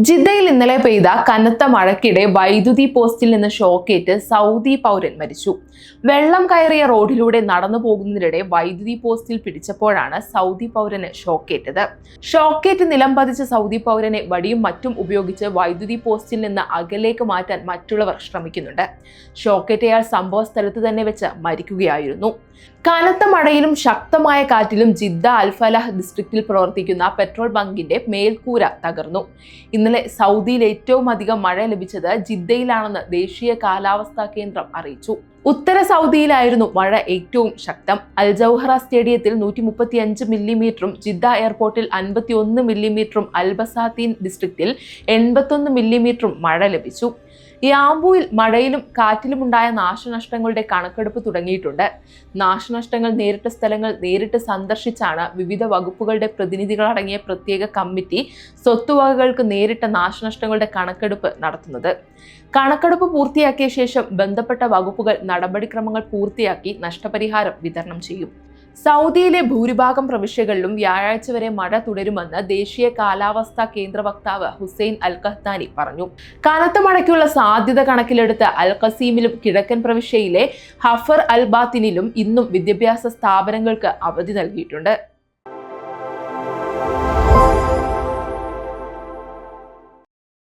ജിദ്ദയിൽ ഇന്നലെ പെയ്ത കനത്ത മഴയ്ക്കിടെ വൈദ്യുതി പോസ്റ്റിൽ നിന്ന് ഷോക്കേറ്റ് സൗദി പൗരൻ മരിച്ചു. വെള്ളം കയറിയ റോഡിലൂടെ നടന്നു പോകുന്നതിനിടെ വൈദ്യുതി പോസ്റ്റിൽ പിടിച്ചപ്പോഴാണ് സൗദി പൗരന് ഷോക്കേറ്റത്. ഷോക്കേറ്റ് നിലം പതിച്ച സൗദി പൗരനെ വടിയും മറ്റും ഉപയോഗിച്ച് വൈദ്യുതി പോസ്റ്റിൽ നിന്ന് അകലേക്ക് മാറ്റാൻ മറ്റുള്ളവർ ശ്രമിക്കുന്നുണ്ട്. ഷോക്കേറ്റയാൾ സംഭവ സ്ഥലത്ത് തന്നെ വെച്ച് മരിക്കുകയായിരുന്നു. കനത്ത മഴയിലും ശക്തമായ കാറ്റിലും ജിദ്ദ അൽഫലാഹ് ഡിസ്ട്രിക്റ്റിൽ പ്രവർത്തിക്കുന്ന പെട്രോൾ ബങ്കിന്റെ മേൽക്കൂര തകർന്നു. ഇന്നലെ സൗദിയിൽ ഏറ്റവും അധികം മഴ ലഭിച്ചത് ജിദ്ദയിലാണെന്ന് ദേശീയ കാലാവസ്ഥാ കേന്ദ്രം അറിയിച്ചു. ഉത്തര സൗദിയിലായിരുന്നു മഴ ഏറ്റവും ശക്തം. അൽ ജൗഹറ സ്റ്റേഡിയത്തിൽ 135 മില്ലിമീറ്ററും ജിദ്ദ എയർപോർട്ടിൽ 51 മില്ലിമീറ്ററും അൽബസാത്തീൻ ഡിസ്ട്രിക്റ്റിൽ 81 മില്ലിമീറ്ററും മഴ ലഭിച്ചു. യാംബുവിൽ മഴയിലും കാറ്റിലുമുണ്ടായ നാശനഷ്ടങ്ങളുടെ കണക്കെടുപ്പ് തുടങ്ങിയിട്ടുണ്ട്. നാശനഷ്ടങ്ങൾ നേരിട്ട സ്ഥലങ്ങൾ നേരിട്ട് സന്ദർശിച്ചാണ് വിവിധ വകുപ്പുകളുടെ പ്രതിനിധികളടങ്ങിയ പ്രത്യേക കമ്മിറ്റി സ്വത്തുവകകൾക്ക് നേരിട്ട നാശനഷ്ടങ്ങളുടെ കണക്കെടുപ്പ് നടത്തുന്നത്. കണക്കെടുപ്പ് പൂർത്തിയാക്കിയ ശേഷം ബന്ധപ്പെട്ട വകുപ്പുകൾ നടപടിക്രമങ്ങൾ പൂർത്തിയാക്കി നഷ്ടപരിഹാരം വിതരണം ചെയ്യും. സൗദിയിലെ ഭൂരിഭാഗം പ്രവിശ്യകളിലും വ്യാഴാഴ്ച വരെ മഴ തുടരുമെന്ന് ദേശീയ കാലാവസ്ഥാ കേന്ദ്ര വക്താവ് ഹുസൈൻ അൽ ഖഹ്താനി പറഞ്ഞു. കനത്ത മഴയ്ക്കുള്ള സാധ്യത കണക്കിലെടുത്ത് അൽ ഖസീമിലും കിഴക്കൻ പ്രവിശ്യയിലെ ഹഫർ അൽ ബാത്തിനിലും ഇന്നും വിദ്യാഭ്യാസ സ്ഥാപനങ്ങൾക്ക് അവധി നൽകിയിട്ടുണ്ട്.